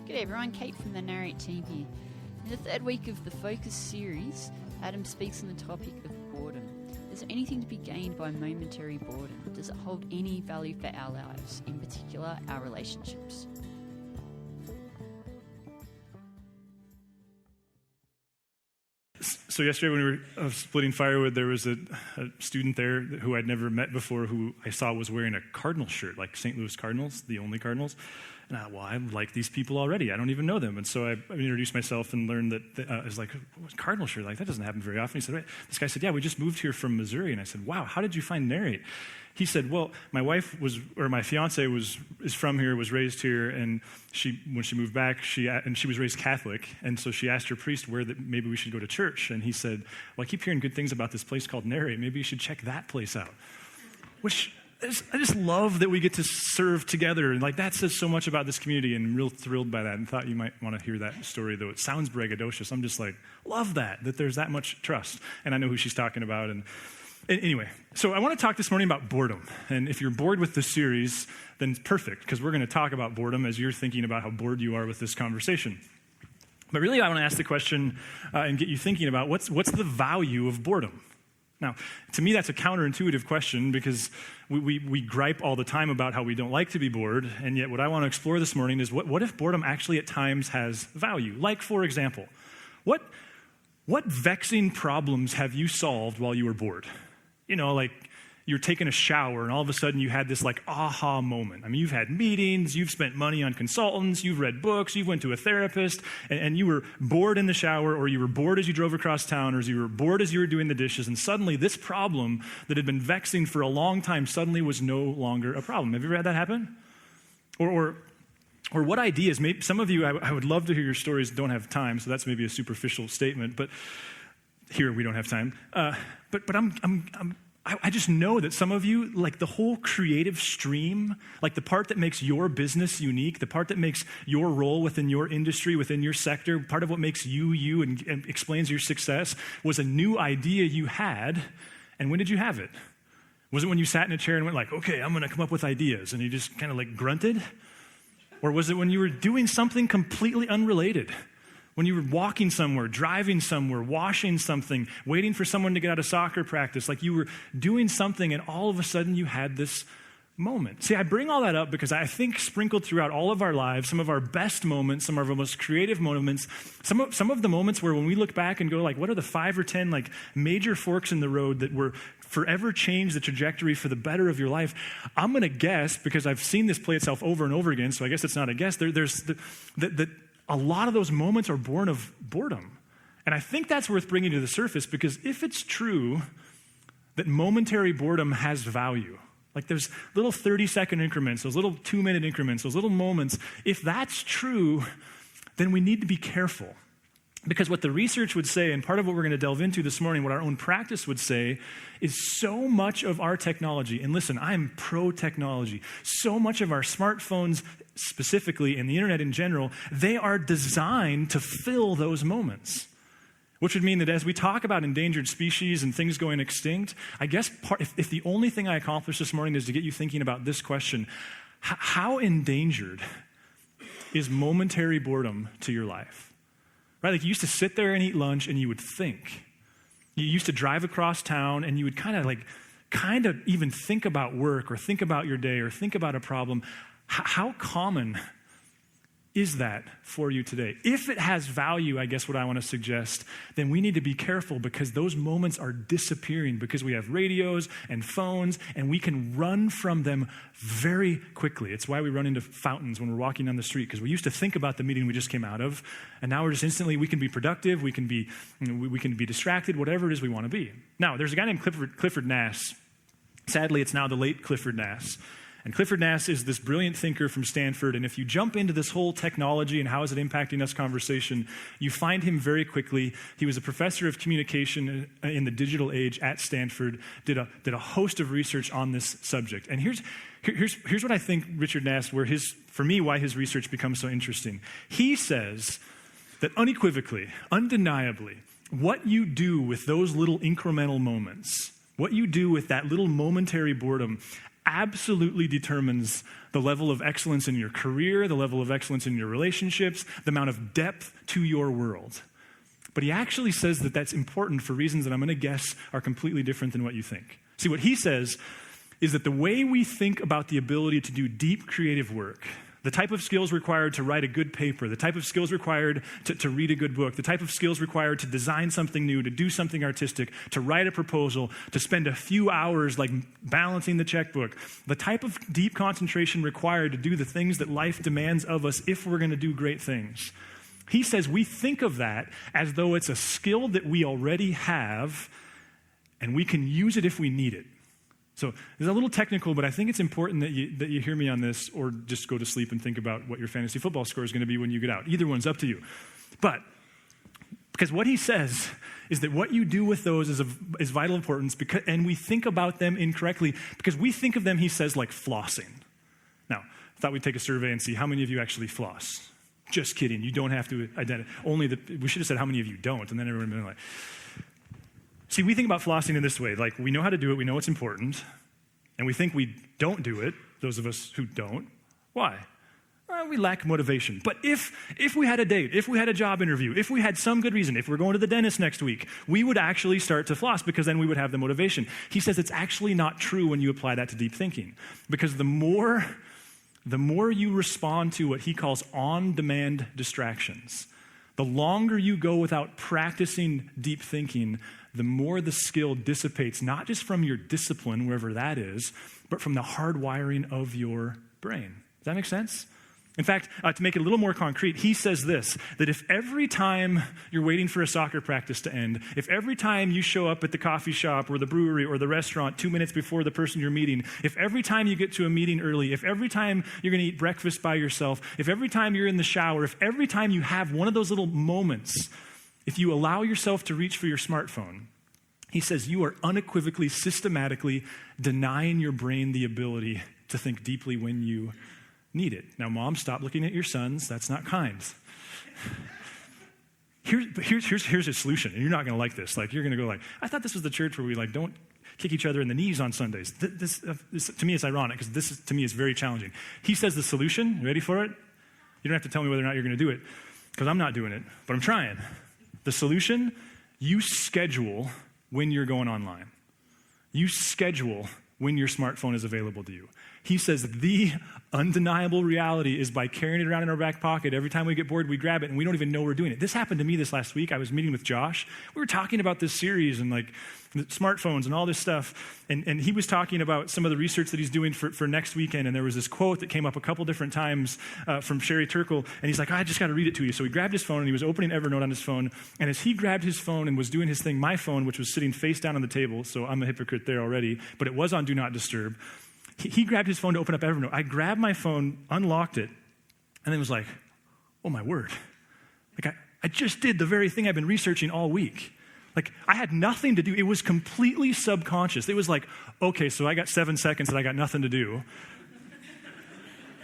G'day everyone, Kate from the Narrate team here. In the third week of the Focus series, Adam speaks on the topic of boredom. Is there anything to be gained by momentary boredom? Does it hold any value for our lives, in particular our relationships? So yesterday when we were splitting firewood, there was a student there who I'd never met before who I saw was wearing a Cardinal shirt, like St. Louis Cardinals, the only Cardinals. And I thought, well, I like these people already. I don't even know them. And so I introduced myself and learned that I was like, Cardinal shirt? Like, that doesn't happen very often. He said, right. This guy said, yeah, we just moved here from Missouri. And I said, wow, how did you find Narrate? He said, well, my fiance is from here, was raised here, and when she moved back, she was raised Catholic, and so she asked her priest maybe we should go to church. And he said, well, I keep hearing good things about this place called Narrate. Maybe you should check that place out. Which I just love that we get to serve together, and like that says so much about this community, and I'm real thrilled by that, and thought you might want to hear that story, though it sounds braggadocious. I'm just like, love that there's that much trust, and I know who she's talking about. And anyway, so I want to talk this morning about boredom. And if you're bored with this series, then it's perfect, because we're going to talk about boredom as you're thinking about how bored you are with this conversation. But really, I want to ask the question and get you thinking about what's the value of boredom? Now, to me, that's a counterintuitive question, because we gripe all the time about how we don't like to be bored, and yet what I want to explore this morning is what if boredom actually at times has value? Like, for example, what vexing problems have you solved while you were bored? You know, like you're taking a shower and all of a sudden you had this like aha moment. I mean, you've had meetings, you've spent money on consultants, you've read books, you've went to a therapist, and you were bored in the shower, or you were bored as you drove across town, or you were bored as you were doing the dishes, and suddenly this problem that had been vexing for a long time suddenly was no longer a problem. Have you ever had that happen? Or what ideas? Maybe some of you, I would love to hear your stories. Don't have time, so that's maybe a superficial statement. But here we don't have time. But I just know that some of you, like the whole creative stream, like the part that makes your business unique, the part that makes your role within your industry, within your sector, part of what makes you and explains your success, was a new idea you had. And when did you have it? Was it when you sat in a chair and went like, okay, I'm going to come up with ideas, and you just kind of like grunted? Or was it when you were doing something completely unrelated? When you were walking somewhere, driving somewhere, washing something, waiting for someone to get out of soccer practice, like you were doing something and all of a sudden you had this moment. See, I bring all that up because I think sprinkled throughout all of our lives, some of our best moments, some of our most creative moments, some of the moments where when we look back and go like, what are the 5 or 10 like major forks in the road that were forever changed the trajectory for the better of your life? I'm going to guess, because I've seen this play itself over and over again, so I guess it's not a guess, a lot of those moments are born of boredom. And I think that's worth bringing to the surface, because if it's true that momentary boredom has value, like there's little 30-second increments, those little 2-minute increments, those little moments, if that's true, then we need to be careful. Because what the research would say, and part of what we're going to delve into this morning, what our own practice would say, is so much of our technology, and listen, I'm pro-technology, so much of our smartphones specifically, and the internet in general, they are designed to fill those moments. Which would mean that as we talk about endangered species and things going extinct, I guess if the only thing I accomplished this morning is to get you thinking about this question, how endangered is momentary boredom to your life? Right? Like you used to sit there and eat lunch and you would think. You used to drive across town and you would kind of even think about work or think about your day or think about a problem. How common is that for you today? If it has value, I guess what I want to suggest, then we need to be careful, because those moments are disappearing because we have radios and phones and we can run from them very quickly. It's why we run into fountains when we're walking down the street, because we used to think about the meeting we just came out of, and now we're just instantly, we can be productive, we can be distracted, whatever it is we want to be. Now, there's a guy named Clifford Nass. Sadly, it's now the late Clifford Nass. And Clifford Nass is this brilliant thinker from Stanford, and if you jump into this whole technology and how is it impacting us conversation, you find him very quickly. He was a professor of communication in the digital age at Stanford, did a host of research on this subject. And here's what I think Richard Nass, why his research becomes so interesting. He says that unequivocally, undeniably, what you do with those little incremental moments, what you do with that little momentary boredom absolutely determines the level of excellence in your career, the level of excellence in your relationships, the amount of depth to your world. But he actually says that that's important for reasons that I'm going to guess are completely different than what you think. See, what he says is that the way we think about the ability to do deep creative work, the type of skills required to write a good paper, the type of skills required to read a good book, the type of skills required to design something new, to do something artistic, to write a proposal, to spend a few hours like balancing the checkbook, the type of deep concentration required to do the things that life demands of us if we're going to do great things. He says we think of that as though it's a skill that we already have and we can use it if we need it. So it's a little technical, but I think it's important that you hear me on this, or just go to sleep and think about what your fantasy football score is going to be when you get out. Either one's up to you. But because what he says is that what you do with those is vital importance, and we think about them incorrectly because we think of them, he says, like flossing. Now, I thought we'd take a survey and see how many of you actually floss. Just kidding. You don't have to identify. We should have said how many of you don't, and then everyone would be like. See, we think about flossing in this way. Like, we know how to do it. We know it's important. And we think we don't do it, those of us who don't. Why? Well, we lack motivation. But if we had a date, if we had a job interview, if we had some good reason, if we're going to the dentist next week, we would actually start to floss because then we would have the motivation. He says it's actually not true when you apply that to deep thinking. Because the more you respond to what he calls on-demand distractions, the longer you go without practicing deep thinking, the more the skill dissipates, not just from your discipline, wherever that is, but from the hardwiring of your brain. Does that make sense? In fact, to make it a little more concrete, he says this, that if every time you're waiting for a soccer practice to end, if every time you show up at the coffee shop or the brewery or the restaurant 2 minutes before the person you're meeting, if every time you get to a meeting early, if every time you're going to eat breakfast by yourself, if every time you're in the shower, if every time you have one of those little moments, if you allow yourself to reach for your smartphone, he says you are unequivocally, systematically denying your brain the ability to think deeply when you need it. Now, mom, stop looking at your sons. That's not kind. Here's a solution, and you're not going to like this. Like, you're going to go like, I thought this was the church where we like don't kick each other in the knees on Sundays. This to me, it's ironic because this to me is very challenging. He says the solution. You ready for it? You don't have to tell me whether or not you're going to do it because I'm not doing it, but I'm trying. The solution: you schedule when you're going online. You schedule when your smartphone is available to you. He says the undeniable reality is by carrying it around in our back pocket, every time we get bored, we grab it, and we don't even know we're doing it. This happened to me this last week. I was meeting with Josh. We were talking about this series and like smartphones and all this stuff, and he was talking about some of the research that he's doing for next weekend, and there was this quote that came up a couple different times from Sherry Turkle, and he's like, I just got to read it to you. So he grabbed his phone, and he was opening Evernote on his phone, and as he grabbed his phone and was doing his thing, my phone, which was sitting face down on the table, so I'm a hypocrite there already, but it was on Do Not Disturb, he grabbed his phone to open up Evernote. I grabbed my phone, unlocked it, and then was like, oh my word. Like I just did the very thing I've been researching all week. Like I had nothing to do. It was completely subconscious. It was like, okay, so I got 7 seconds that I got nothing to do.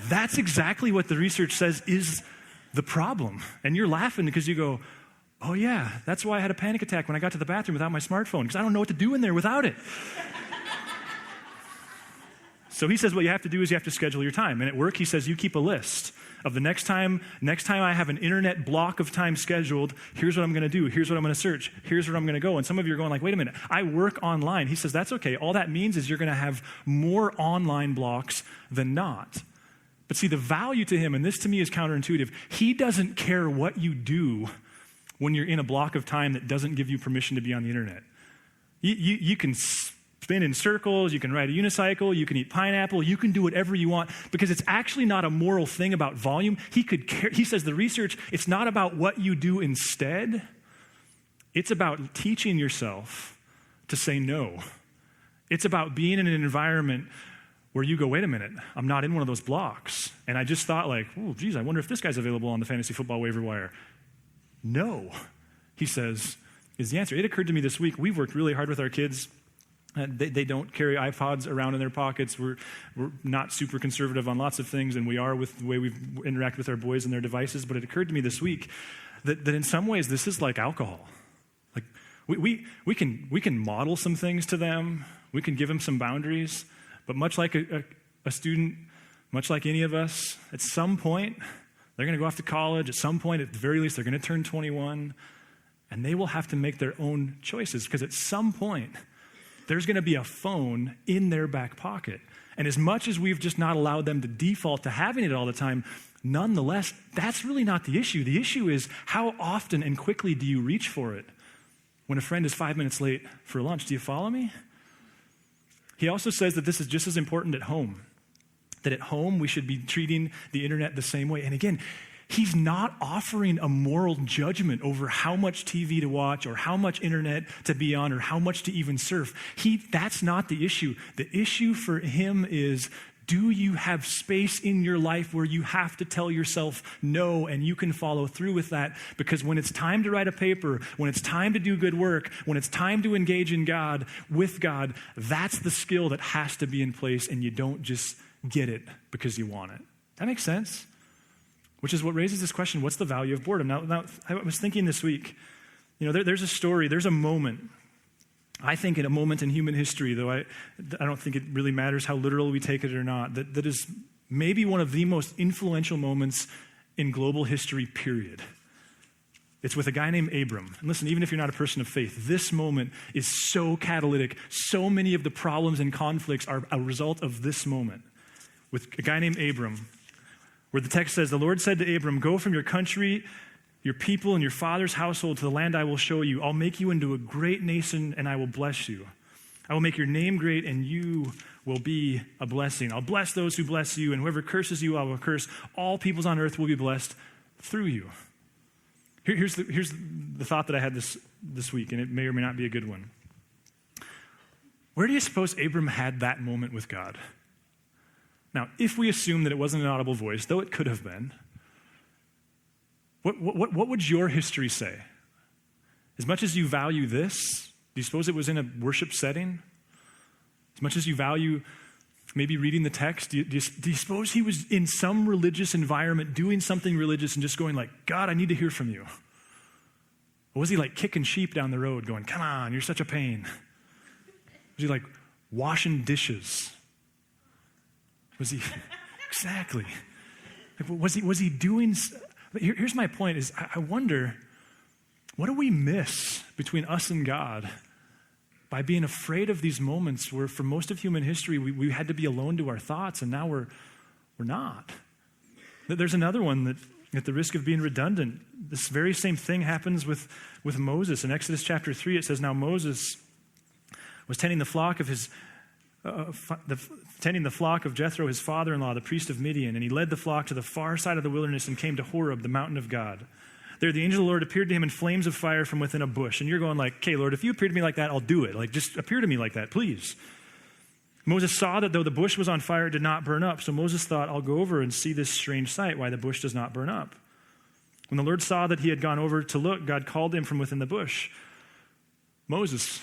That's exactly what the research says is the problem. And you're laughing because you go, oh yeah, that's why I had a panic attack when I got to the bathroom without my smartphone, because I don't know what to do in there without it. So he says what you have to do is you have to schedule your time. And at work, he says you keep a list of the next time I have an internet block of time scheduled, here's what I'm going to do. Here's what I'm going to search. Here's where I'm going to go. And some of you are going like, wait a minute, I work online. He says that's okay. All that means is you're going to have more online blocks than not. But see, the value to him, and this to me is counterintuitive, he doesn't care what you do when you're in a block of time that doesn't give you permission to be on the internet. You can spin in circles, you can ride a unicycle, you can eat pineapple, you can do whatever you want, because it's actually not a moral thing about volume. He says the research, it's not about what you do instead. It's about teaching yourself to say no. It's about being in an environment where you go, wait a minute, I'm not in one of those blocks. And I just thought like, oh, geez, I wonder if this guy's available on the fantasy football waiver wire. No, he says, is the answer. It occurred to me this week, we've worked really hard with our kids. They don't carry iPods around in their pockets. We're not super conservative on lots of things, and we are with the way we interact with our boys and their devices. But it occurred to me this week that in some ways this is like alcohol. Like we can model some things to them. We can give them some boundaries. But much like a student, much like any of us, at some point, they're going to go off to college. At some point, at the very least, they're going to turn 21, and they will have to make their own choices, because at some point, there's going to be a phone in their back pocket. And as much as we've just not allowed them to default to having it all the time, nonetheless, that's really not the issue. The issue is, how often and quickly do you reach for it? When a friend is 5 minutes late for lunch, do you follow me? He also says that this is just as important at home, that at home we should be treating the internet the same way. And again, he's not offering a moral judgment over how much TV to watch or how much internet to be on or how much to even surf. That's not the issue. The issue for him is, do you have space in your life where you have to tell yourself no and you can follow through with that? Because when it's time to write a paper, when it's time to do good work, when it's time to engage in God, with God, that's the skill that has to be in place, and you don't just get it because you want it. That makes sense? Which is what raises this question, what's the value of boredom? Now I was thinking this week, there's a story, there's a moment, I think in a moment in human history, though I don't think it really matters how literal we take it or not, that is maybe one of the most influential moments in global history, period. It's with a guy named Abram. And listen, even if you're not a person of faith, this moment is so catalytic. So many of the problems and conflicts are a result of this moment. With a guy named Abram, where the text says, the Lord said to Abram, go from your country, your people, and your father's household to the land I will show you. I'll make you into a great nation, and I will bless you. I will make your name great, and you will be a blessing. I'll bless those who bless you, and whoever curses you, I will curse. All peoples on earth will be blessed through you. Here's the thought that I had this week, and it may or may not be a good one. Where do you suppose Abram had that moment with God? Now, if we assume that it wasn't an audible voice, though it could have been, what would your history say? As much as you value this, do you suppose it was in a worship setting? As much as you value maybe reading the text, do you suppose he was in some religious environment doing something religious and just going like, God, I need to hear from you? Or was he like kicking sheep down the road going, come on, you're such a pain? Was he like washing dishes? Was he, exactly. Like, was he doing, here's my point is, I wonder, what do we miss between us and God by being afraid of these moments where for most of human history, we had to be alone to our thoughts, and now we're not. There's another one that, at the risk of being redundant, this very same thing happens with Moses. In Exodus chapter 3, it says, now Moses was tending the flock of Jethro, his father-in-law, the priest of Midian, and he led the flock to the far side of the wilderness and came to Horeb, the mountain of God. There the angel of the Lord appeared to him in flames of fire from within a bush. And you're going like, okay, Lord, if you appear to me like that, I'll do it. Like, just appear to me like that, please. Moses saw that though the bush was on fire, it did not burn up. So Moses thought, I'll go over and see this strange sight, why the bush does not burn up. When the Lord saw that he had gone over to look, God called him from within the bush. Moses.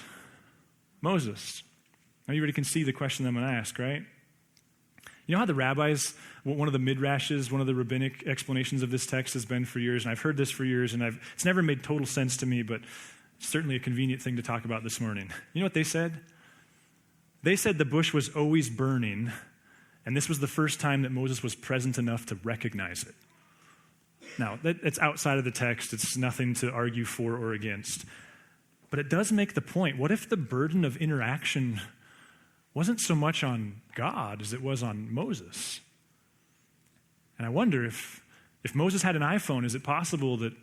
Now you already can see the question I'm going to ask, right? You know how the rabbis, one of the midrashes, one of the rabbinic explanations of this text has been for years, and I've heard this for years, and it's never made total sense to me, but it's certainly a convenient thing to talk about this morning. You know what they said? They said the bush was always burning, and this was the first time that Moses was present enough to recognize it. Now, it's outside of the text. It's nothing to argue for or against. But it does make the point, what if the burden of interaction wasn't so much on God as it was on Moses? And I wonder if Moses had an iPhone, is it possible that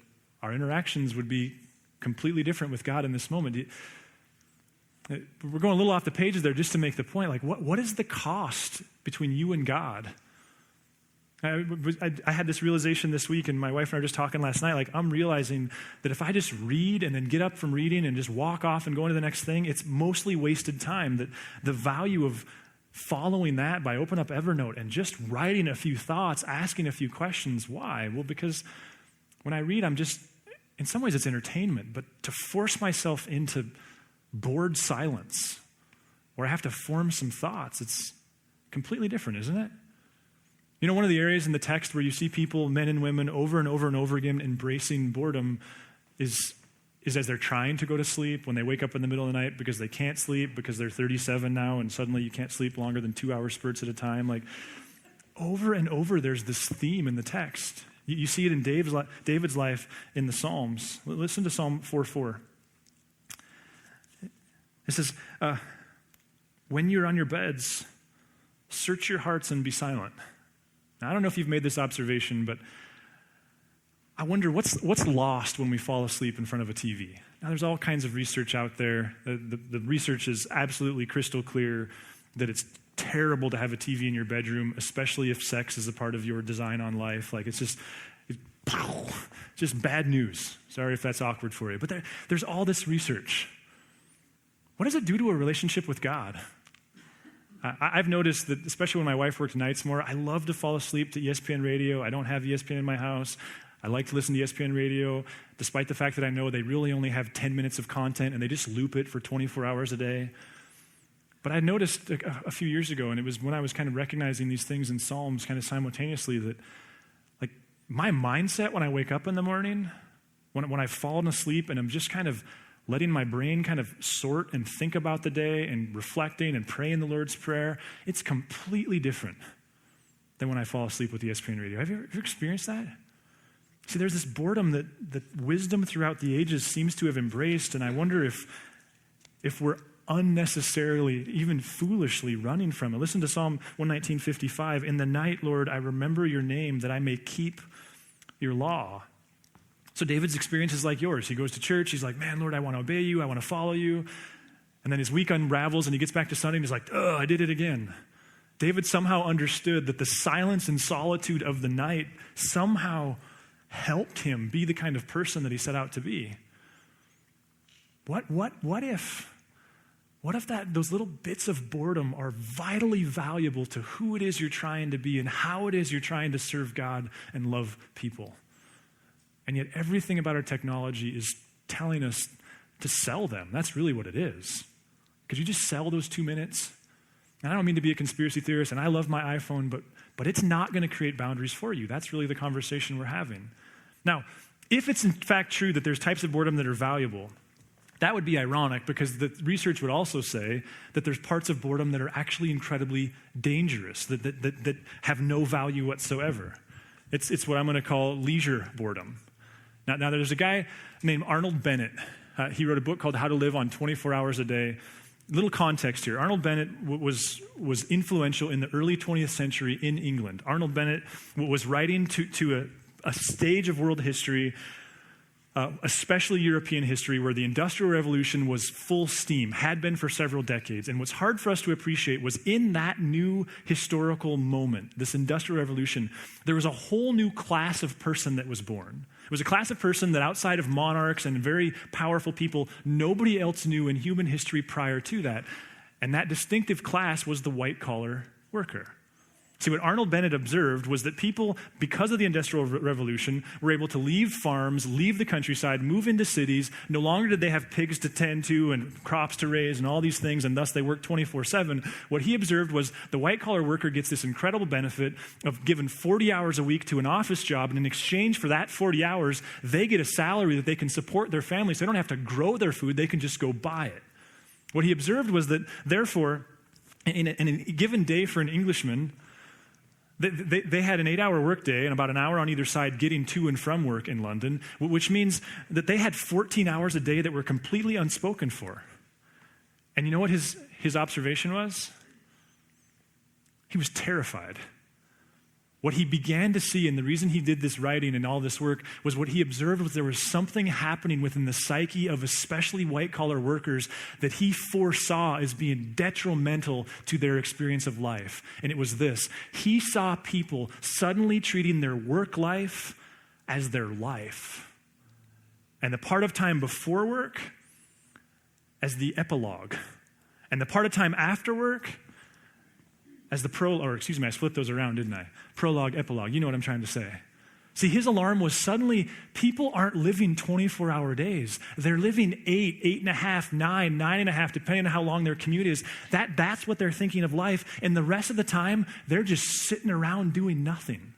our interactions would be completely different with God in this moment? We're going a little off the pages there just to make the point, like what is the cost between you and God? I had this realization this week, and my wife and I were just talking last night, like I'm realizing that if I just read and then get up from reading and just walk off and go into the next thing, it's mostly wasted time. That the value of following that by opening up Evernote and just writing a few thoughts, asking a few questions. Why? Well, because when I read, I'm just, in some ways it's entertainment, but to force myself into bored silence where I have to form some thoughts, it's completely different, isn't it? You know, one of the areas in the text where you see people, men and women, over and over and over again embracing boredom is is as they're trying to go to sleep, when they wake up in the middle of the night because they can't sleep, because they're 37 now and suddenly you can't sleep longer than 2-hour spurts at a time. Like, over and over, there's this theme in the text. You see it in David's life in the Psalms. Listen to Psalm 4:4. It says, when you're on your beds, search your hearts and be silent. Now, I don't know if you've made this observation, but I wonder what's lost when we fall asleep in front of a TV. Now, there's all kinds of research out there. The research is absolutely crystal clear that it's terrible to have a TV in your bedroom, especially if sex is a part of your design on life. Like, it's just bad news. Sorry if that's awkward for you. But there's all this research. What does it do to a relationship with God? I've noticed that, especially when my wife works nights more, I love to fall asleep to ESPN radio. I don't have ESPN in my house. I like to listen to ESPN radio, despite the fact that I know they really only have 10 minutes of content and they just loop it for 24 hours a day. But I noticed a few years ago, and it was when I was kind of recognizing these things in Psalms kind of simultaneously, that like my mindset when I wake up in the morning, when I've fallen asleep and I'm just kind of letting my brain kind of sort and think about the day and reflecting and praying the Lord's Prayer, it's completely different than when I fall asleep with ESPN radio. Have you ever experienced that? See, there's this boredom that wisdom throughout the ages seems to have embraced, and I wonder if we're unnecessarily, even foolishly running from it. Listen to Psalm 119:55. In the night, Lord, I remember your name that I may keep your law. So David's experience is like yours. He goes to church. He's like, man, Lord, I want to obey you. I want to follow you. And then his week unravels and he gets back to Sunday and he's like, oh, I did it again. David somehow understood that the silence and solitude of the night somehow helped him be the kind of person that he set out to be. What if those little bits of boredom are vitally valuable to who it is you're trying to be and how it is you're trying to serve God and love people? And yet everything about our technology is telling us to sell them. That's really what it is. Could you just sell those 2 minutes? And I don't mean to be a conspiracy theorist, and I love my iPhone, but it's not going to create boundaries for you. That's really the conversation we're having. Now, if it's in fact true that there's types of boredom that are valuable, that would be ironic because the research would also say that there's parts of boredom that are actually incredibly dangerous, that have no value whatsoever. It's what I'm going to call leisure boredom. Now there's a guy named Arnold Bennett. He wrote a book called How to Live on 24 Hours a Day. Little context here. Arnold Bennett was influential in the early 20th century in England. Arnold Bennett was writing to a stage of world history, especially European history, where the Industrial Revolution was full steam, had been for several decades. And what's hard for us to appreciate was in that new historical moment, this Industrial Revolution, there was a whole new class of person that was born. It was a class of person that outside of monarchs and very powerful people, nobody else knew in human history prior to that. And that distinctive class was the white-collar worker. See, what Arnold Bennett observed was that people, because of the Industrial Revolution, were able to leave farms, leave the countryside, move into cities. No longer did they have pigs to tend to and crops to raise and all these things, and thus they worked 24/7. What he observed was the white-collar worker gets this incredible benefit of given 40 hours a week to an office job, and in exchange for that 40 hours, they get a salary that they can support their families. They don't have to grow their food. They can just go buy it. What he observed was that, therefore, in a given day for an Englishman, they had an 8-hour workday and about an hour on either side getting to and from work in London, which means that they had 14 hours a day that were completely unspoken for. And you know what his observation was? He was terrified. What he began to see, and the reason he did this writing and all this work, was what he observed was there was something happening within the psyche of especially white-collar workers that he foresaw as being detrimental to their experience of life. And it was this. He saw people suddenly treating their work life as their life. And the part of time before work as the epilogue. And the part of time after work as the I split those around, didn't I? Prologue, epilogue, you know what I'm trying to say. See, his alarm was suddenly people aren't living 24-hour days. They're living 8, 8.5, 9, 9.5, depending on how long their commute is. That's what they're thinking of life. And the rest of the time, they're just sitting around doing nothing.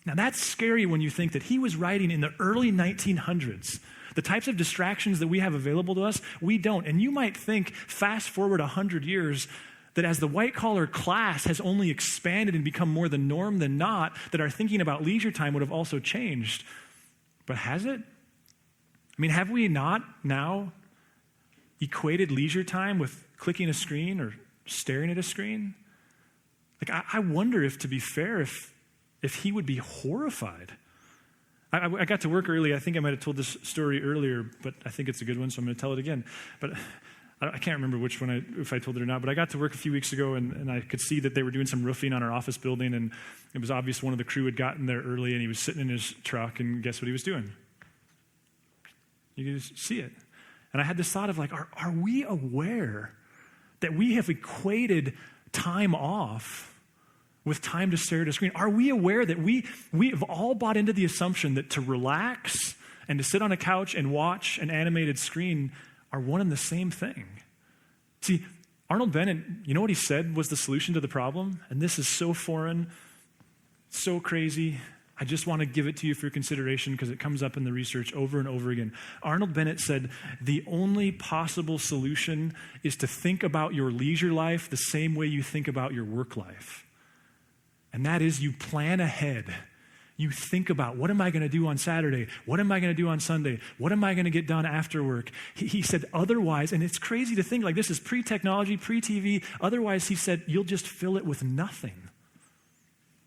Now, that's scary when you think that he was writing in the early 1900s. The types of distractions that we have available to us, we don't. And you might think, fast forward 100 years, that as the white-collar class has only expanded and become more the norm than not, that our thinking about leisure time would have also changed. But has it? I mean, have we not now equated leisure time with clicking a screen or staring at a screen? Like, I wonder if, to be fair, if he would be horrified. I got to work early. I think I might have told this story earlier, but I think it's a good one, so I'm going to tell it again. But I can't remember which one, if I told it or not, but I got to work a few weeks ago, and I could see that they were doing some roofing on our office building, and it was obvious one of the crew had gotten there early, and he was sitting in his truck, and guess what he was doing? You can just see it. And I had this thought of like, are we aware that we have equated time off with time to stare at a screen? Are we aware that we have all bought into the assumption that to relax and to sit on a couch and watch an animated screen are one and the same thing? See, Arnold Bennett, you know what he said was the solution to the problem? And this is so foreign, so crazy. I just want to give it to you for consideration because it comes up in the research over and over again. Arnold Bennett said, the only possible solution is to think about your leisure life the same way you think about your work life. And that is, you plan ahead. You think about, what am I going to do on Saturday? What am I going to do on Sunday? What am I going to get done after work? He said, otherwise, and it's crazy to think like this is pre-technology, pre-TV. Otherwise, he said, you'll just fill it with nothing.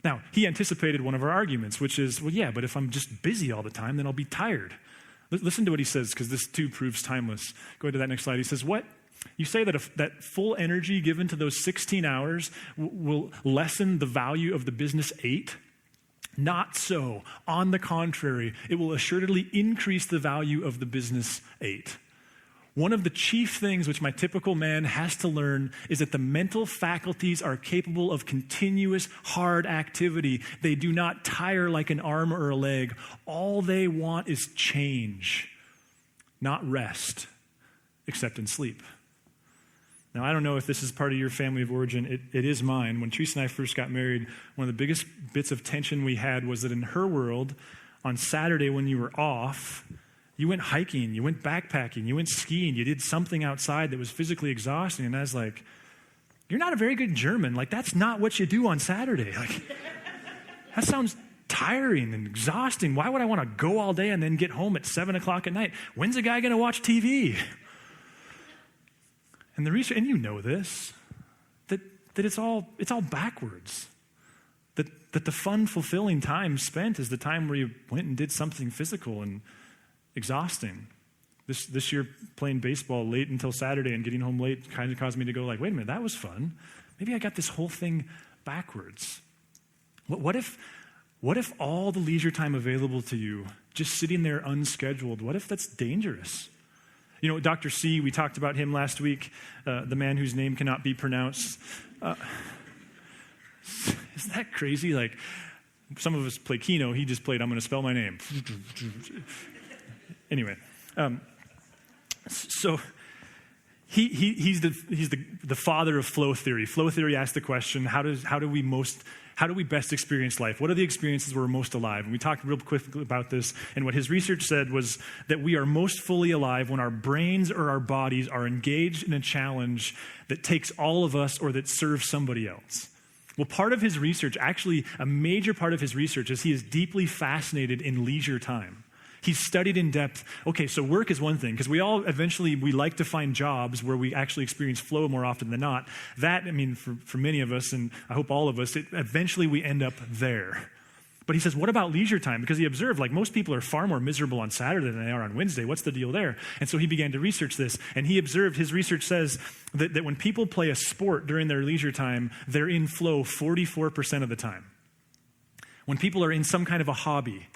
Now, he anticipated one of our arguments, which is, well, yeah, but if I'm just busy all the time, then I'll be tired. Listen to what he says, because this too proves timeless. Go to that next slide. He says, what? You say that that full energy given to those 16 hours will lessen the value of the business 8? Not so. On the contrary, it will assuredly increase the value of the business 8. One of the chief things which my typical man has to learn is that the mental faculties are capable of continuous hard activity. They do not tire like an arm or a leg. All they want is change, not rest, except in sleep. Now, I don't know if this is part of your family of origin. It is mine. When Teresa and I first got married, one of the biggest bits of tension we had was that in her world, on Saturday when you were off, you went hiking, you went backpacking, you went skiing, you did something outside that was physically exhausting. And I was like, you're not a very good German. Like, that's not what you do on Saturday. Like, that sounds tiring and exhausting. Why would I want to go all day and then get home at 7 o'clock at night? When's a guy going to watch TV? And the research, and you know this, that it's all backwards. That the fun, fulfilling time spent is the time where you went and did something physical and exhausting. This year, playing baseball late until Saturday and getting home late kind of caused me to go like, wait a minute, that was fun. Maybe I got this whole thing backwards. What if all the leisure time available to you, just sitting there unscheduled, what if that's dangerous? You know, Dr. C, we talked about him last week, the man whose name cannot be pronounced. Isn't that crazy? Like, some of us play Keno. He just played, I'm going to spell my name. Anyway, so he's the father of flow theory. Flow theory asks the question, how do we best experience life? What are the experiences where we're most alive? And we talked real quickly about this, and what his research said was that we are most fully alive when our brains or our bodies are engaged in a challenge that takes all of us or that serves somebody else. Well, part of his research, actually a major part of his research, is he is deeply fascinated in leisure time. He's studied in depth, okay, so work is one thing, because we like to find jobs where we actually experience flow more often than not. That, I mean, for many of us, and I hope all of us, eventually we end up there. But he says, what about leisure time? Because he observed, like, most people are far more miserable on Saturday than they are on Wednesday. What's the deal there? And so he began to research this, and he observed, his research says that when people play a sport during their leisure time, they're in flow 44% of the time. When people are in some kind of a hobby,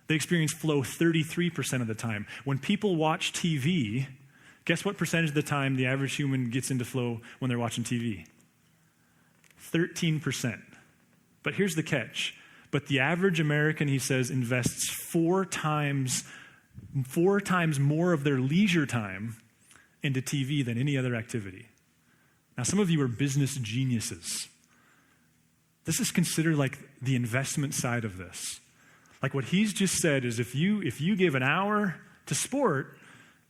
they experience flow 33% of the time. When people watch TV, guess what percentage of the time the average human gets into flow when they're watching TV? 13%. But here's the catch. But the average American, he says, invests four times more of their leisure time into TV than any other activity. Now, some of you are business geniuses. This is considered like the investment side of this. Like what he's just said is if you give an hour to sport,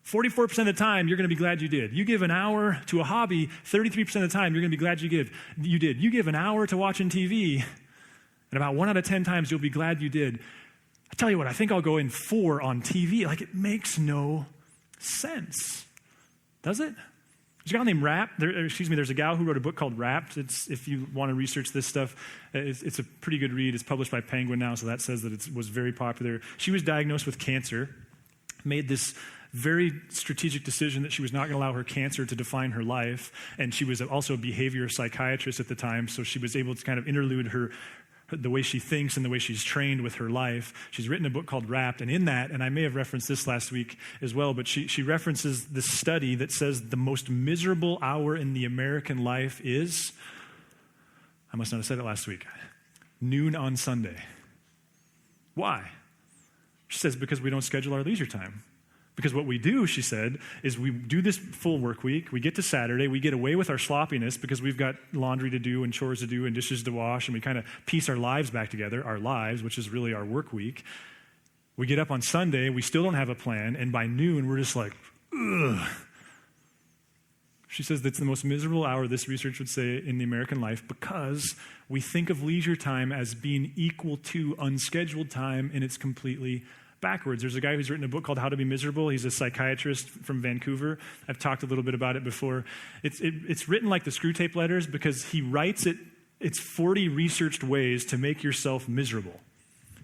44% of the time, you're going to be glad you did. You give an hour to a hobby, 33% of the time, you're going to be glad you did. You give an hour to watching TV, and about 1 out of 10 times, you'll be glad you did. I tell you what, I think I'll go in 4 on TV. Like, it makes no sense. Does it? There's a guy named there's a gal who wrote a book called Wrapped. If you want to research this stuff, it's a pretty good read. It's published by Penguin now, so that says that it was very popular. She was diagnosed with cancer, made this very strategic decision that she was not going to allow her cancer to define her life, and she was also a behavior psychiatrist at the time, so she was able to kind of interlude the way she thinks and the way she's trained with her life. She's written a book called Wrapped, and in that, and I may have referenced this last week as well, but she references this study that says the most miserable hour in the American life is, I must not have said it last week, noon on Sunday. Why? She says because we don't schedule our leisure time. Because what we do, she said, is we do this full work week. We get to Saturday. We get away with our sloppiness because we've got laundry to do and chores to do and dishes to wash, and we kind of piece our lives back together, our lives, which is really our work week. We get up on Sunday. We still don't have a plan, and by noon, we're just like, ugh. She says that's the most miserable hour, this research would say, in the American life because we think of leisure time as being equal to unscheduled time, and it's completely backwards. There's a guy who's written a book called How to Be Miserable. He's a psychiatrist from Vancouver. I've talked a little bit about it before. It's written like the Screw Tape Letters because he writes it. It's 40 researched ways to make yourself miserable.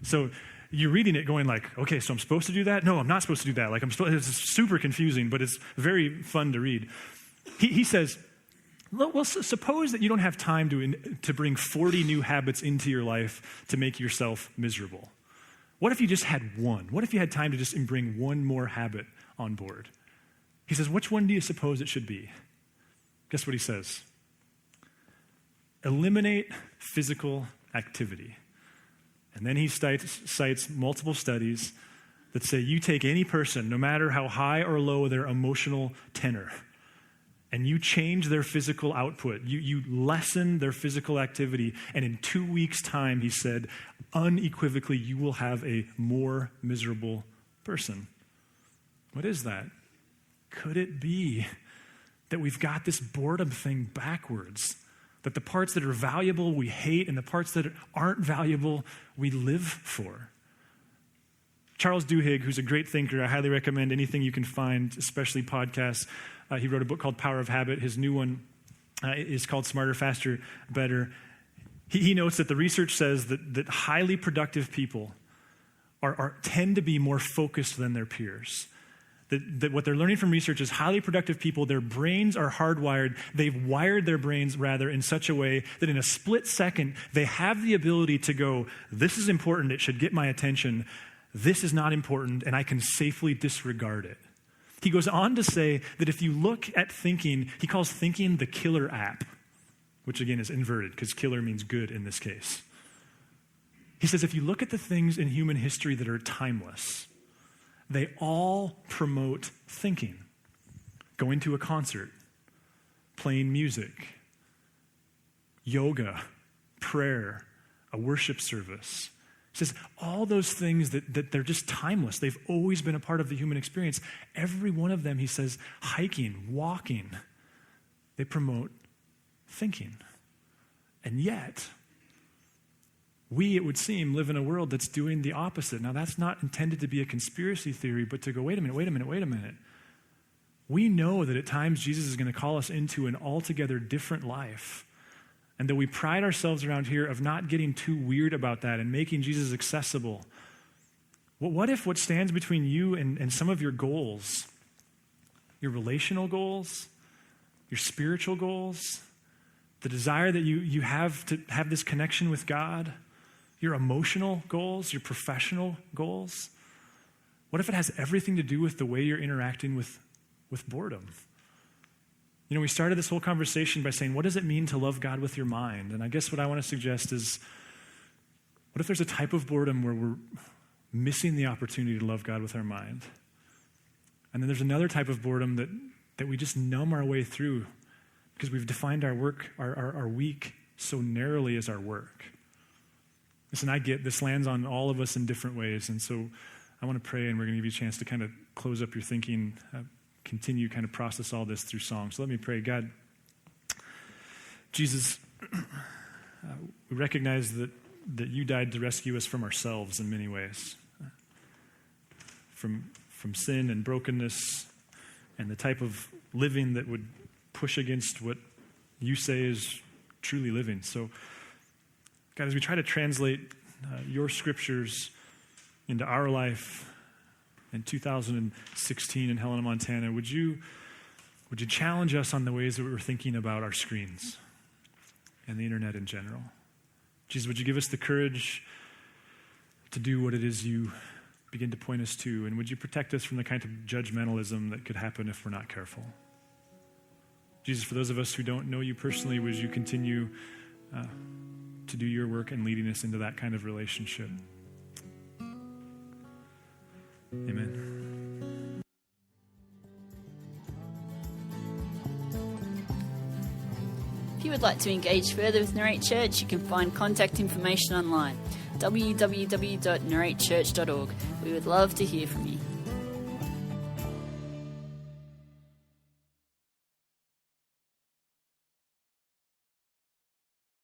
So you're reading it going like, okay, so I'm supposed to do that? No, I'm not supposed to do that. Like it's super confusing, but it's very fun to read. He says, well, suppose that you don't have time to bring 40 new habits into your life to make yourself miserable. What if you just had one? What if you had time to just bring one more habit on board? He says, which one do you suppose it should be? Guess what he says? Eliminate physical activity. And then he cites multiple studies that say you take any person, no matter how high or low their emotional tenor, and you change their physical output. You lessen their physical activity, and in 2 weeks' time, he said, unequivocally, you will have a more miserable person. What is that? Could it be that we've got this boredom thing backwards? That the parts that are valuable we hate, and the parts that aren't valuable we live for? Charles Duhigg, who's a great thinker, I highly recommend anything you can find, especially podcasts. He wrote a book called Power of Habit. His new one is called Smarter, Faster, Better. He notes that the research says that highly productive people tend to be more focused than their peers. That what they're learning from research is highly productive people, their brains are hardwired. They've wired their brains, rather, in such a way that in a split second, they have the ability to go, this is important, it should get my attention. This is not important, and I can safely disregard it. He goes on to say that if you look at thinking, he calls thinking the killer app, which again is inverted because killer means good in this case. He says if you look at the things in human history that are timeless, they all promote thinking. Going to a concert, playing music, yoga, prayer, a worship service. He says all those things that they're just timeless. They've always been a part of the human experience. Every one of them, he says, hiking, walking, they promote thinking. And yet, we, it would seem, live in a world that's doing the opposite. Now, that's not intended to be a conspiracy theory, but to go, wait a minute. We know that at times Jesus is going to call us into an altogether different life. And that we pride ourselves around here of not getting too weird about that and making Jesus accessible. Well, what if what stands between you and some of your goals, your relational goals, your spiritual goals, the desire that you have to have this connection with God, your emotional goals, your professional goals, what if it has everything to do with the way you're interacting with boredom? You know, we started this whole conversation by saying, what does it mean to love God with your mind? And I guess what I want to suggest is, what if there's a type of boredom where we're missing the opportunity to love God with our mind? And then there's another type of boredom that we just numb our way through because we've defined our work, our week so narrowly as our work. Listen, I get this lands on all of us in different ways. And so I want to pray, and we're going to give you a chance to kind of close up your thinking, continue kind of process all this through song. So let me pray. God, Jesus, we recognize that you died to rescue us from ourselves in many ways, from sin and brokenness and the type of living that would push against what you say is truly living. So, God, as we try to translate your scriptures into our life in 2016 in Helena, Montana, would you challenge us on the ways that we're thinking about our screens and the internet in general? Jesus, would you give us the courage to do what it is you begin to point us to? And would you protect us from the kind of judgmentalism that could happen if we're not careful? Jesus, for those of us who don't know you personally, would you continue to do your work and leading us into that kind of relationship? Amen. If you would like to engage further with Narrate Church, you can find contact information online, www.narratechurch.org. We would love to hear from you.